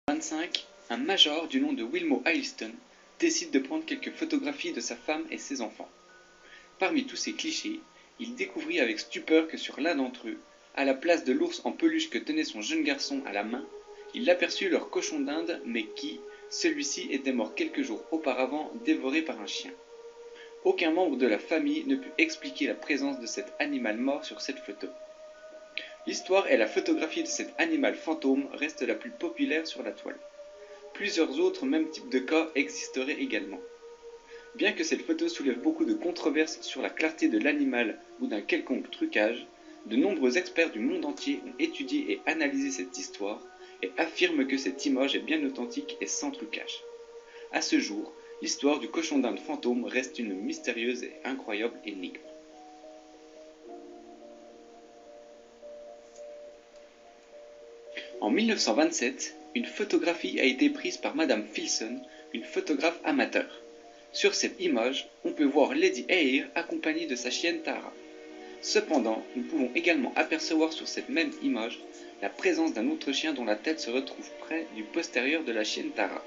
25, un major du nom de Wilmo Ailston décide de prendre quelques photographies de sa femme et ses enfants. Parmi tous ces clichés, il découvrit avec stupeur que sur l'un d'entre eux, à la place de l'ours en peluche que tenait son jeune garçon à la main, il aperçut leur cochon d'Inde, mais qui, celui-ci était mort quelques jours auparavant, dévoré par un chien. Aucun membre de la famille ne put expliquer la présence de cet animal mort sur cette photo. L'histoire et la photographie de cet animal fantôme restent la plus populaire sur la toile. Plusieurs autres mêmes types de cas existeraient également. Bien que cette photo soulève beaucoup de controverses sur la clarté de l'animal ou d'un quelconque trucage, de nombreux experts du monde entier ont étudié et analysé cette histoire et affirment que cette image est bien authentique et sans trucage. À ce jour, l'histoire du cochon d'Inde fantôme reste une mystérieuse et incroyable énigme. En 1927, une photographie a été prise par Madame Filson, une photographe amateur. Sur cette image, on peut voir Lady Eyre accompagnée de sa chienne Tara. Cependant, nous pouvons également apercevoir sur cette même image la présence d'un autre chien dont la tête se retrouve près du postérieur de la chienne Tara.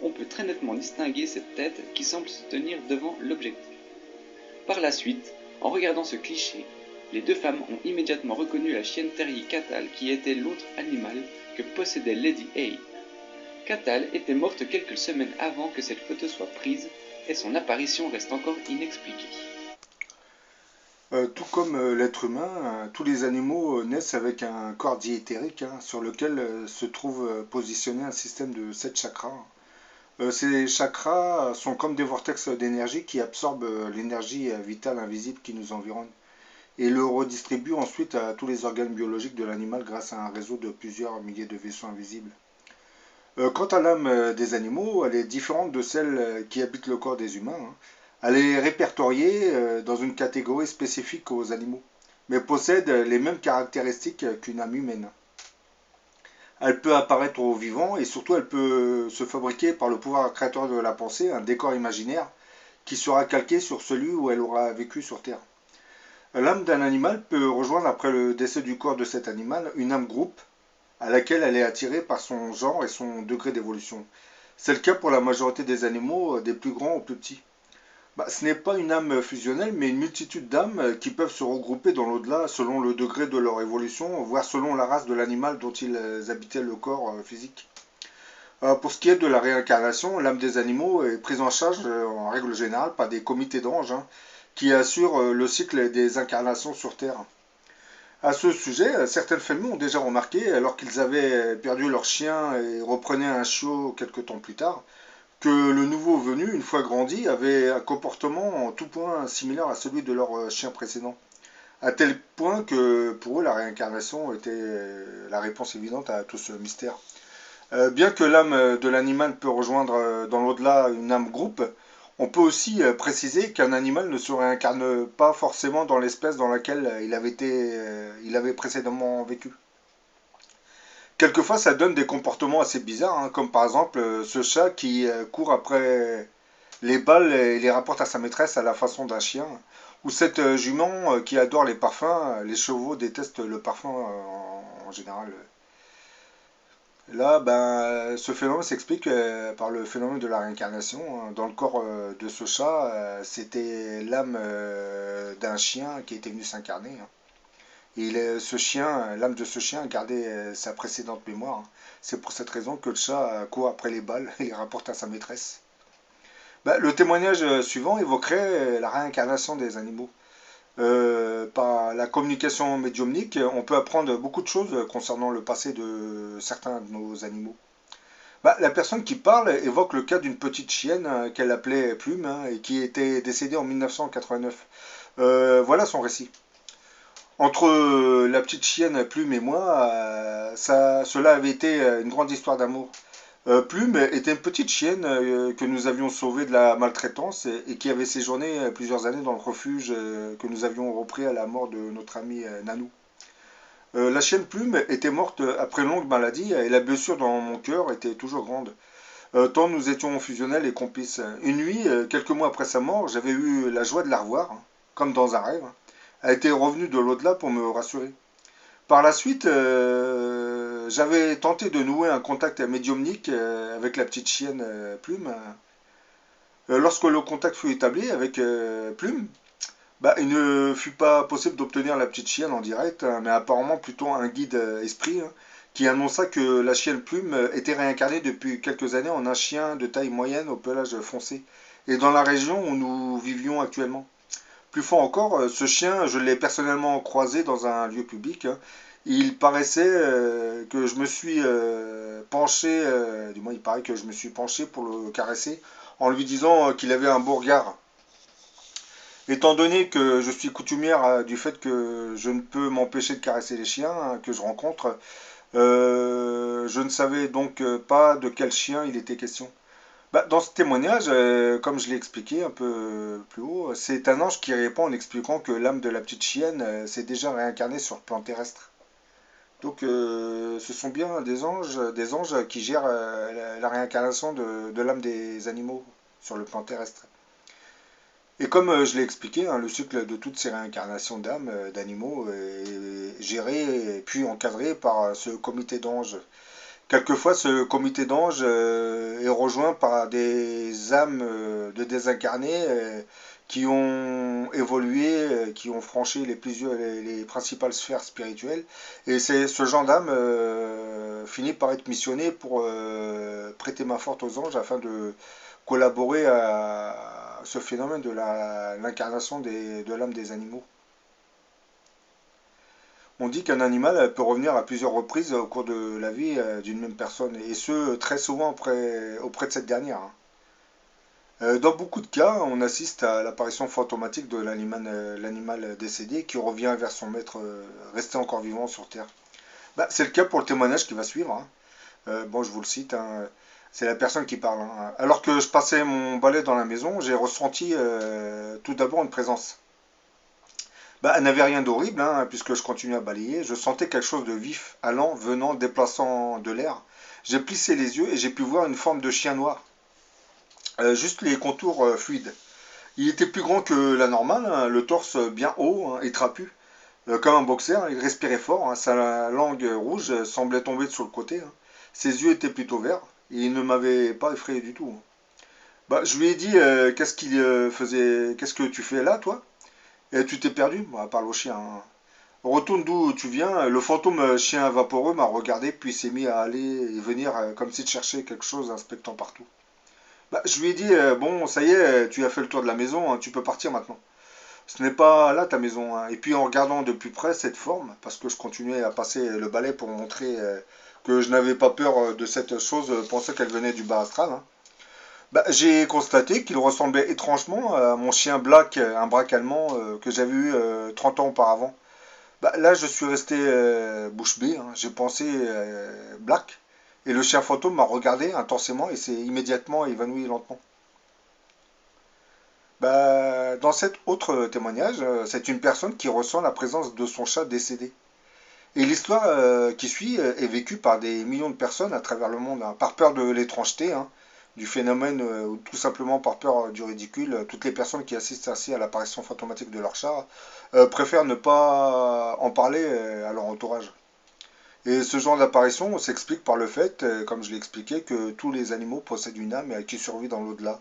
On peut très nettement distinguer cette tête qui semble se tenir devant l'objectif. Par la suite, en regardant ce cliché, les deux femmes ont immédiatement reconnu la chienne terrier Catal qui était l'autre animal que possédait Lady Eyre. Catal était morte quelques semaines avant que cette photo soit prise et son apparition reste encore inexpliquée. Tout comme l'être humain, tous les animaux naissent avec un corps diéthérique sur lequel se trouve positionné un système de 7 chakras. Ces chakras sont comme des vortex d'énergie qui absorbent l'énergie vitale invisible qui nous environne et le redistribuent ensuite à tous les organes biologiques de l'animal grâce à un réseau de plusieurs milliers de vaisseaux invisibles. Quant à l'âme des animaux, elle est différente de celle qui habite le corps des humains. Elle est répertoriée dans une catégorie spécifique aux animaux, mais possède les mêmes caractéristiques qu'une âme humaine. Elle peut apparaître aux vivants et surtout elle peut se fabriquer par le pouvoir créateur de la pensée un décor imaginaire qui sera calqué sur celui où elle aura vécu sur Terre. L'âme d'un animal peut rejoindre après le décès du corps de cet animal une âme groupe à laquelle elle est attirée par son genre et son degré d'évolution. C'est le cas pour la majorité des animaux, des plus grands aux plus petits. Ce n'est pas une âme fusionnelle, mais une multitude d'âmes qui peuvent se regrouper dans l'au-delà selon le degré de leur évolution, voire selon la race de l'animal dont ils habitaient le corps physique. Pour ce qui est de la réincarnation, l'âme des animaux est prise en charge en règle générale par des comités d'anges qui assurent le cycle des incarnations sur Terre. À ce sujet, certaines familles ont déjà remarqué, alors qu'ils avaient perdu leur chien et reprenaient un chiot quelque temps plus tard, que le nouveau venu, une fois grandi, avait un comportement en tout point similaire à celui de leur chien précédent. À tel point que pour eux, la réincarnation était la réponse évidente à tout ce mystère. Bien que l'âme de l'animal peut rejoindre dans l'au-delà une âme groupe, on peut aussi préciser qu'un animal ne se réincarne pas forcément dans l'espèce dans laquelle il avait précédemment vécu. Quelquefois, ça donne des comportements assez bizarres, comme par exemple ce chat qui court après les balles et les rapporte à sa maîtresse à la façon d'un chien, ou cette jument qui adore les parfums. Les chevaux détestent le parfum en général. Là, ce phénomène s'explique par le phénomène de la réincarnation. Dans le corps de ce chat, c'était l'âme d'un chien qui était venu s'incarner. Et ce chien, l'âme de ce chien a gardé sa précédente mémoire. C'est pour cette raison que le chat court après les balles et les rapporte à sa maîtresse. Le témoignage suivant évoquerait la réincarnation des animaux. Par la communication médiumnique, on peut apprendre beaucoup de choses concernant le passé de certains de nos animaux. La personne qui parle évoque le cas d'une petite chienne qu'elle appelait Plume et qui était décédée en 1989. Voilà son récit. Entre la petite chienne Plume et moi, cela avait été une grande histoire d'amour. Plume était une petite chienne que nous avions sauvée de la maltraitance et qui avait séjourné plusieurs années dans le refuge que nous avions repris à la mort de notre ami Nanou. La chienne Plume était morte après une longue maladie et la blessure dans mon cœur était toujours grande. Tant nous étions fusionnels et complices. Une nuit, quelques mois après sa mort, j'avais eu la joie de la revoir, comme dans un rêve. Elle était revenue de l'au-delà pour me rassurer. Par la suite, j'avais tenté de nouer un contact médiumnique avec la petite chienne Plume. Lorsque le contact fut établi avec Plume, bah, il ne fut pas possible d'obtenir la petite chienne en direct, hein, mais apparemment plutôt un guide esprit hein, qui annonça que la chienne Plume était réincarnée depuis quelques années en un chien de taille moyenne au pelage foncé, et dans la région où nous vivions actuellement. Plus fort encore, ce chien, je l'ai personnellement croisé dans un lieu public. Hein. Il paraissait que je me suis penché, du moins il paraît que je me suis penché pour le caresser en lui disant qu'il avait un beau regard. Étant donné que je suis coutumière du fait que je ne peux m'empêcher de caresser les chiens hein, que je rencontre, je ne savais donc pas de quel chien il était question. Bah, dans ce témoignage, comme je l'ai expliqué un peu plus haut, c'est un ange qui répond en expliquant que l'âme de la petite chienne s'est déjà réincarnée sur le plan terrestre. Donc ce sont bien des anges qui gèrent la réincarnation de l'âme des animaux sur le plan terrestre. Et comme je l'ai expliqué, hein, le cycle de toutes ces réincarnations d'âmes, d'animaux, est géré et puis encadré par ce comité d'anges. Quelquefois, ce comité d'anges est rejoint par des âmes de désincarnés qui ont évolué, qui ont franchi les principales sphères spirituelles. Et c'est ce genre d'âme finit par être missionné pour prêter main forte aux anges afin de collaborer à ce phénomène de l'incarnation de l'âme des animaux. On dit qu'un animal peut revenir à plusieurs reprises au cours de la vie d'une même personne, et ce, très souvent auprès de cette dernière. Hein. Dans beaucoup de cas, on assiste à l'apparition fantomatique de l'animal décédé qui revient vers son maître resté encore vivant sur Terre. Bah, c'est le cas pour le témoignage qui va suivre. Hein. Bon, je vous le cite, hein. C'est la personne qui parle. Hein. Alors que je passais mon balai dans la maison, j'ai ressenti tout d'abord une présence. Bah, elle n'avait rien d'horrible, hein, puisque je continuais à balayer. Je sentais quelque chose de vif, allant, venant, déplaçant de l'air. J'ai plissé les yeux et j'ai pu voir une forme de chien noir. Juste les contours fluides. Il était plus grand que la normale, hein, le torse bien haut hein, et trapu, comme un boxeur. Il respirait fort, hein, sa langue rouge semblait tomber sur le côté. Hein. Ses yeux étaient plutôt verts et il ne m'avait pas effrayé du tout. Hein. Bah, je lui ai dit qu'est-ce qu'il faisait, qu'est-ce que tu fais là, toi? Et tu t'es perdu? Bah, parle au chien. Hein. Retourne d'où tu viens. Le fantôme chien vaporeux m'a regardé puis s'est mis à aller et venir comme s'il cherchait quelque chose, inspectant partout. Bah, je lui ai dit bon, ça y est, tu as fait le tour de la maison, hein, tu peux partir maintenant. Ce n'est pas là ta maison. Hein. Et puis en regardant de plus près cette forme, parce que je continuais à passer le balai pour montrer que je n'avais pas peur de cette chose, pensais qu'elle venait du bas astral. Hein. Bah, j'ai constaté qu'il ressemblait étrangement à mon chien Black, un braque allemand que j'avais eu 30 ans auparavant. Bah, là, je suis resté bouche bée. Hein. J'ai pensé Black. Et le chien fantôme m'a regardé intensément et s'est immédiatement évanoui lentement. Bah, dans cet autre témoignage, c'est une personne qui ressent la présence de son chat décédé. Et l'histoire qui suit est vécue par des millions de personnes à travers le monde, hein, par peur de l'étrangeté, hein, du phénomène, ou tout simplement par peur du ridicule. Toutes les personnes qui assistent ainsi à l'apparition fantomatique de leur chat préfèrent ne pas en parler à leur entourage. Et ce genre d'apparition s'explique par le fait, comme je l'ai expliqué, que tous les animaux possèdent une âme qui survit dans l'au-delà.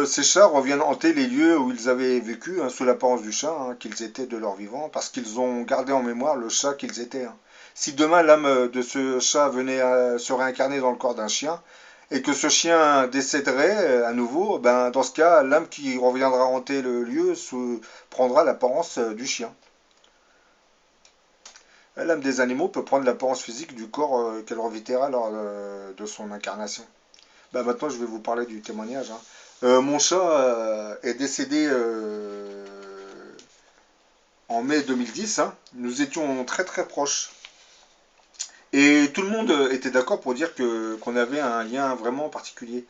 Ces chats reviennent hanter les lieux où ils avaient vécu, hein, sous l'apparence du chat, hein, qu'ils étaient de leur vivant, parce qu'ils ont gardé en mémoire le chat qu'ils étaient. Hein. Si demain l'âme de ce chat venait à se réincarner dans le corps d'un chien, et que ce chien décéderait à nouveau, ben, dans ce cas, l'âme qui reviendra hanter le lieu prendra l'apparence du chien. L'âme des animaux peut prendre l'apparence physique du corps qu'elle revêtira lors de son incarnation. Ben, maintenant, je vais vous parler du témoignage. Hein. Mon chat est décédé en mai 2010. Hein. Nous étions très très proches. Et tout le monde était d'accord pour dire qu'on avait un lien vraiment particulier.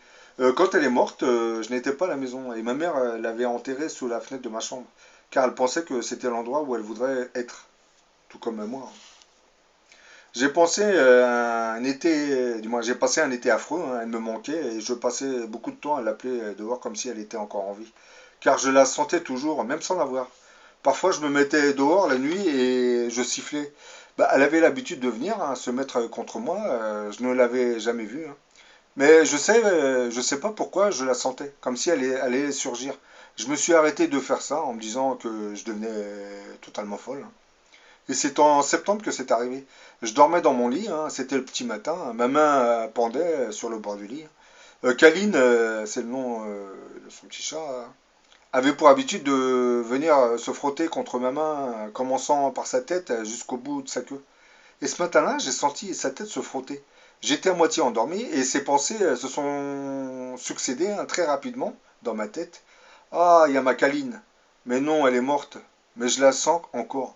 Quand elle est morte, je n'étais pas à la maison. Et ma mère l'avait enterrée sous la fenêtre de ma chambre. Car elle pensait que c'était l'endroit où elle voudrait être. Tout comme moi. J'ai pensé un été, du moins j'ai passé un été affreux, hein, elle me manquait et je passais beaucoup de temps à l'appeler dehors comme si elle était encore en vie. Car je la sentais toujours, même sans la voir. Parfois je me mettais dehors la nuit et je sifflais. Bah, elle avait l'habitude de venir hein, se mettre contre moi. Je ne l'avais jamais vue, hein. Mais je sais pas pourquoi je la sentais, comme si elle allait surgir. Je me suis arrêté de faire ça en me disant que je devenais totalement folle, hein. Et c'est en septembre que c'est arrivé. Je dormais dans mon lit, hein, c'était le petit matin, hein. Ma main pendait sur le bord du lit. Kaline, c'est le nom de son petit chat, avait pour habitude de venir se frotter contre ma main, commençant par sa tête jusqu'au bout de sa queue. Et ce matin-là, j'ai senti sa tête se frotter. J'étais à moitié endormi et ces pensées se sont succédées hein, très rapidement dans ma tête. Ah, il y a ma Kaline. Mais non, elle est morte. Mais je la sens encore.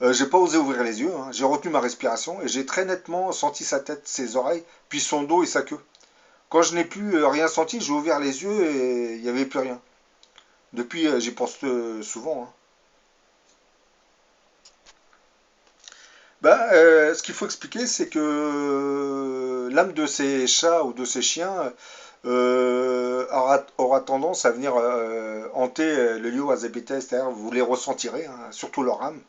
J'ai pas osé ouvrir les yeux, hein. J'ai retenu ma respiration et j'ai très nettement senti sa tête, ses oreilles, puis son dos et sa queue. Quand je n'ai plus rien senti, j'ai ouvert les yeux et il n'y avait plus rien. Depuis, j'y pense souvent, hein. Ce qu'il faut expliquer, c'est que l'âme de ces chats ou de ces chiens aura tendance à venir hanter le lieu où elles habitaient, c'est-à-dire vous les ressentirez, hein, surtout leur âme.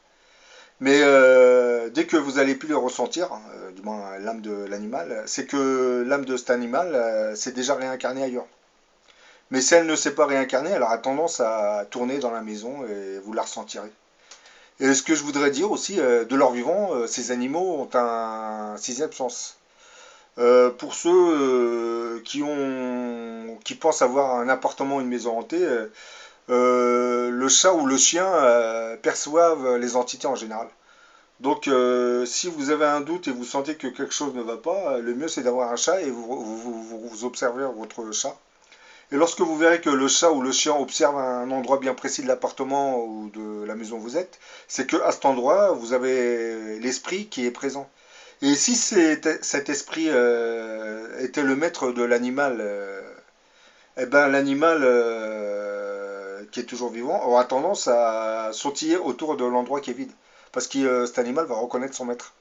Mais dès que vous allez plus le ressentir, du moins l'âme de l'animal, c'est que l'âme de cet animal s'est déjà réincarnée ailleurs. Mais si elle ne s'est pas réincarnée, elle aura tendance à tourner dans la maison et vous la ressentirez. Et ce que je voudrais dire aussi, de leur vivant, ces animaux ont un sixième sens. Pour ceux qui pensent avoir un appartement ou une maison hantée, le chat ou le chien perçoivent les entités en général. Donc, si vous avez un doute et vous sentez que quelque chose ne va pas, le mieux c'est d'avoir un chat et vous observez votre chat. Et lorsque vous verrez que le chat ou le chien observe un endroit bien précis de l'appartement ou de la maison où vous êtes, c'est que à cet endroit, vous avez l'esprit qui est présent. Et si cet esprit était le maître de l'animal, eh ben l'animal qui est toujours vivant aura tendance à sautiller autour de l'endroit qui est vide. Parce que cet animal va reconnaître son maître.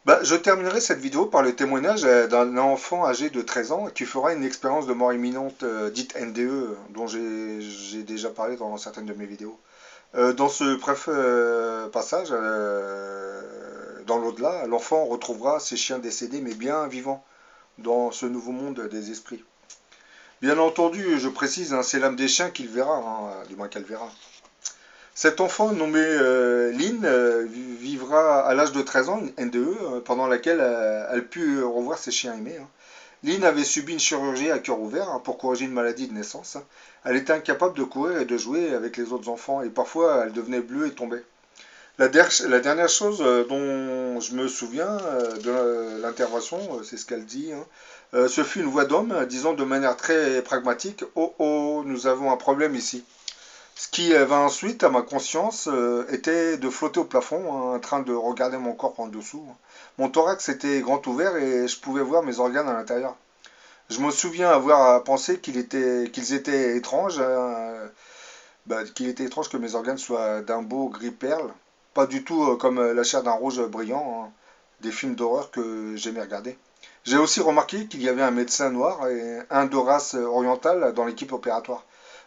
Bah, je terminerai cette vidéo par le témoignage d'un enfant âgé de 13 ans qui fera une expérience de mort imminente dite NDE, dont j'ai déjà parlé dans certaines de mes vidéos. Dans ce bref passage, dans l'au-delà, l'enfant retrouvera ses chiens décédés mais bien vivants dans ce nouveau monde des esprits. Bien entendu, je précise, hein, c'est l'âme des chiens qu'il verra, hein, du moins qu'elle verra. Cet enfant nommé Lynn vivra à l'âge de 13 ans une NDE pendant laquelle elle put revoir ses chiens aimés, hein. Lynn avait subi une chirurgie à cœur ouvert hein, pour corriger une maladie de naissance, hein. Elle était incapable de courir et de jouer avec les autres enfants et parfois elle devenait bleue et tombait. La dernière chose dont je me souviens de l'intervention, c'est ce qu'elle dit, hein, ce fut une voix d'homme disant de manière très pragmatique: Oh oh, nous avons un problème ici. Ce qui vint ensuite à ma conscience était de flotter au plafond, hein, en train de regarder mon corps en dessous. Mon thorax était grand ouvert et je pouvais voir mes organes à l'intérieur. Je me souviens avoir pensé qu'ils étaient étranges, qu'il était étrange que mes organes soient d'un beau gris perle, pas du tout comme la chair d'un rouge brillant, hein, des films d'horreur que j'aimais regarder. J'ai aussi remarqué qu'il y avait un médecin noir et un de race orientale dans l'équipe opératoire.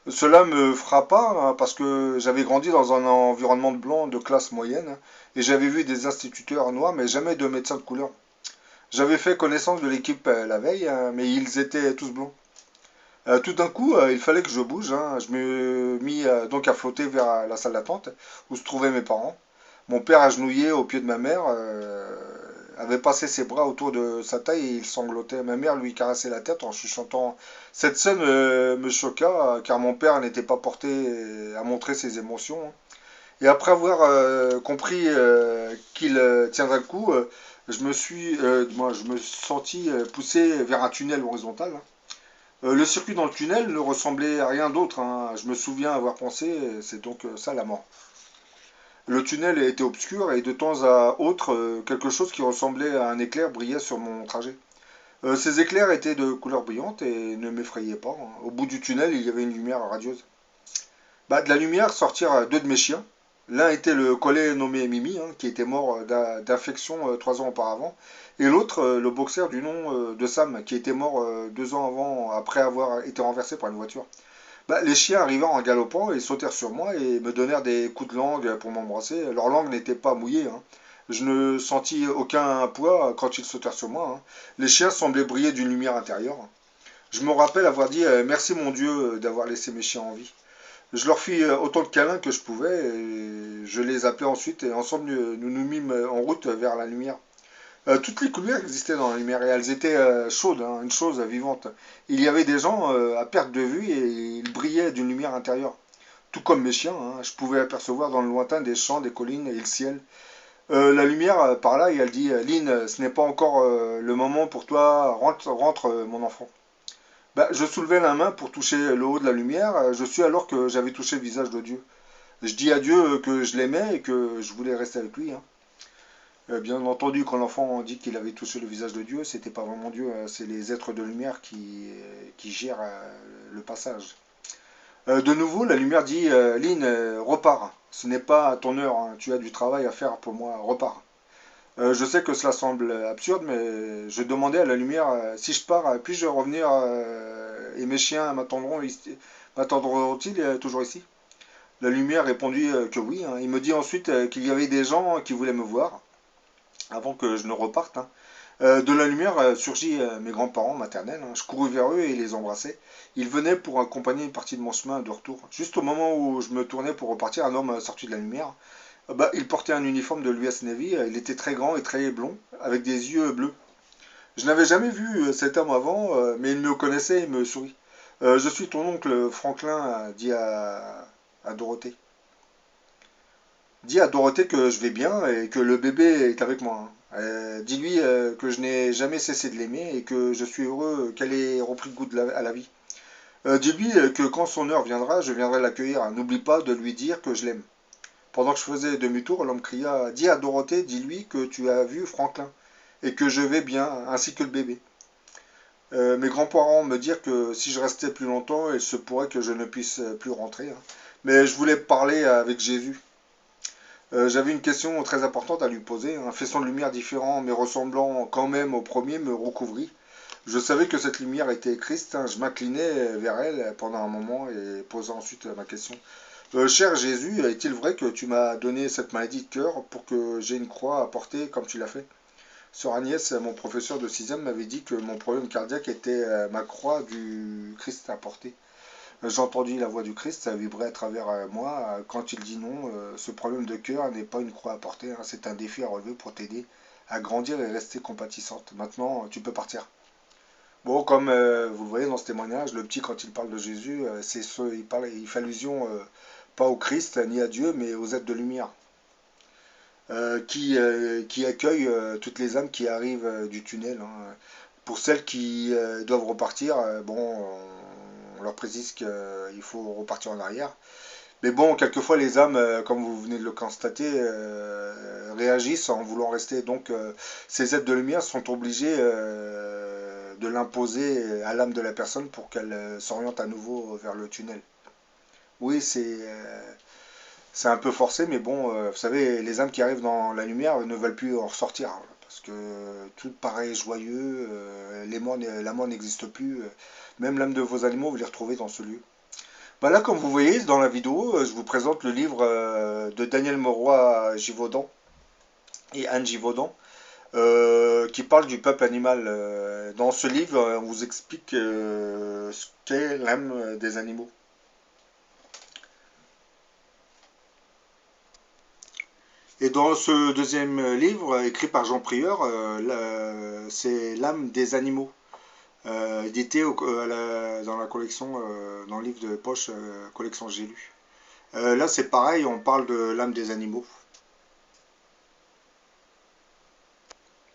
Cela me frappa hein, parce que j'avais grandi dans un environnement de blanc de classe moyenne hein, et j'avais vu des instituteurs noirs mais jamais de médecins de couleur. J'avais fait connaissance de l'équipe la veille, hein, mais ils étaient tous blonds. Tout d'un coup, il fallait que je bouge, hein. Je me mis donc à flotter vers la salle d'attente où se trouvaient mes parents. Mon père, agenouillé au pied de ma mère, avait passé ses bras autour de sa taille et il sanglotait. Ma mère lui caressait la tête en chuchotant. Cette scène me choqua car mon père n'était pas porté à montrer ses émotions, hein. Et après avoir compris qu'il tiendrait le coup, moi, je me sentis poussé vers un tunnel horizontal, hein. Le circuit dans le tunnel ne ressemblait à rien d'autre, hein. Je me souviens avoir pensé, c'est donc ça la mort. Le tunnel était obscur et de temps à autre, quelque chose qui ressemblait à un éclair brillait sur mon trajet. Ces éclairs étaient de couleur brillante et ne m'effrayaient pas, hein. Au bout du tunnel, il y avait une lumière radieuse. Bah, de la lumière sortirent deux de mes chiens. L'un était le collet nommé Mimi, hein, qui était mort d'infection 3 ans auparavant, et l'autre, le boxer du nom de Sam, qui était mort 2 ans avant, après avoir été renversé par une voiture. Bah, les chiens arrivèrent en galopant et sautèrent sur moi et me donnèrent des coups de langue pour m'embrasser. Leur langue n'était pas mouillée, hein. Je ne sentis aucun poids quand ils sautèrent sur moi, hein. Les chiens semblaient briller d'une lumière intérieure. Je me rappelle avoir dit merci mon Dieu d'avoir laissé mes chiens en vie. Je leur fis autant de câlins que je pouvais et je les appelai ensuite et ensemble nous nous mîmes en route vers la lumière. Toutes les couleurs existaient dans la lumière et elles étaient chaudes, hein, une chose vivante. Il y avait des gens à perte de vue et ils brillaient d'une lumière intérieure. Tout comme mes chiens, hein, je pouvais apercevoir dans le lointain des champs, des collines et le ciel. La lumière par là et elle dit Lynn, ce n'est pas encore le moment pour toi, rentre, rentre mon enfant. Bah, je soulevai la main pour toucher le haut de la lumière. Je suis alors que j'avais touché le visage de Dieu. Je dis à Dieu que je l'aimais et que je voulais rester avec lui, hein. Bien entendu, quand l'enfant dit qu'il avait touché le visage de Dieu, c'était pas vraiment Dieu, c'est les êtres de lumière qui gèrent le passage. De nouveau, la lumière dit Lynn, repars. Ce n'est pas ton heure, hein, tu as du travail à faire pour moi, repars. Je sais que cela semble absurde, mais je demandais à la lumière si je pars, puis-je revenir et mes chiens m'attendront-ils toujours ici? La lumière répondit que oui, hein. Il me dit ensuite qu'il y avait des gens qui voulaient me voir avant que je ne reparte, hein. De la lumière surgit mes grands-parents maternels, hein. Je courus vers eux et les embrassai. Ils venaient pour accompagner une partie de mon chemin de retour. Juste au moment où je me tournais pour repartir, un homme sorti de la lumière. Bah, il portait un uniforme de l'US Navy. Il était très grand et très blond, avec des yeux bleus. Je n'avais jamais vu cet homme avant, mais il me connaissait et me sourit. Je suis ton oncle Franklin, dit à Dorothée. Dis à Dorothée que je vais bien et que le bébé est avec moi, hein. Dis-lui que je n'ai jamais cessé de l'aimer et que je suis heureux qu'elle ait repris goût à la vie. Dis-lui que quand son heure viendra, je viendrai l'accueillir. N'oublie pas de lui dire que je l'aime. Pendant que je faisais demi-tour, l'homme cria dis à Dorothée, dis-lui que tu as vu Franklin et que je vais bien, ainsi que le bébé. Mes grands-parents me dirent que si je restais plus longtemps, il se pourrait que je ne puisse plus rentrer, hein. Mais je voulais parler avec Jésus. J'avais une question très importante à lui poser. Un faisceau de lumière différent, mais ressemblant quand même au premier, me recouvrit. Je savais que cette lumière était Christ, hein. Je m'inclinai vers elle pendant un moment et posai ensuite ma question. Cher Jésus, est-il vrai que tu m'as donné cette maladie de cœur pour que j'aie une croix à porter comme tu l'as fait? Sœur Agnès, mon professeur de 6e, m'avait dit que mon problème cardiaque était ma croix du Christ à porter. J'entendis la voix du Christ vibrer à travers moi quand il dit non, ce problème de cœur n'est pas une croix à porter, hein, c'est un défi à relever pour t'aider à grandir et rester compatissante. Maintenant, tu peux partir. Bon, comme vous le voyez dans ce témoignage, le petit, quand il parle de Jésus, il fait allusion pas au Christ ni à Dieu, mais aux êtres de lumière, qui accueillent toutes les âmes qui arrivent du tunnel, hein. Pour celles qui doivent repartir, bon, on leur précise qu'il faut repartir en arrière. Mais bon, quelquefois les âmes, comme vous venez de le constater, réagissent en voulant rester. Donc ces êtres de lumière sont obligés de l'imposer à l'âme de la personne pour qu'elle s'oriente à nouveau vers le tunnel. Oui, c'est un peu forcé, mais bon, vous savez, les âmes qui arrivent dans la lumière ne veulent plus en ressortir, hein, parce que tout paraît joyeux, la mort n'existe plus. Même l'âme de vos animaux, vous les retrouvez dans ce lieu. Bah là, comme vous voyez dans la vidéo, je vous présente le livre de Daniel Mauroy Givaudan et Anne Givaudan, qui parle du peuple animal. Dans ce livre, on vous explique ce qu'est l'âme des animaux. Et dans ce deuxième livre, écrit par Jean Prieur, c'est l'âme des animaux, édité dans la collection, dans le livre de poche, collection J'ai lu. Là, c'est pareil, on parle de l'âme des animaux.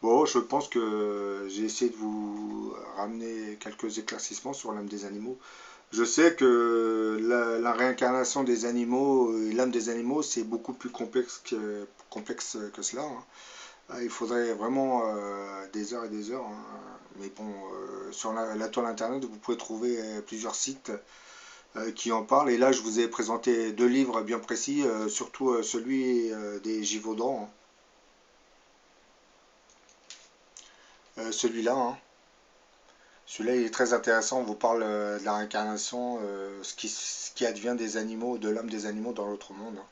Bon, je pense que j'ai essayé de vous ramener quelques éclaircissements sur l'âme des animaux. Je sais que la réincarnation des animaux et l'âme des animaux, c'est beaucoup plus complexe que cela, hein. Il faudrait vraiment des heures et des heures, hein. Mais bon, sur la toile internet, vous pouvez trouver plusieurs sites qui en parlent. Et là, je vous ai présenté deux livres bien précis, surtout celui des Givaudan, hein. Celui-là, hein. Celui-là, il est très intéressant. On vous parle de la réincarnation, ce qui advient des animaux, de l'âme des animaux dans l'autre monde, hein.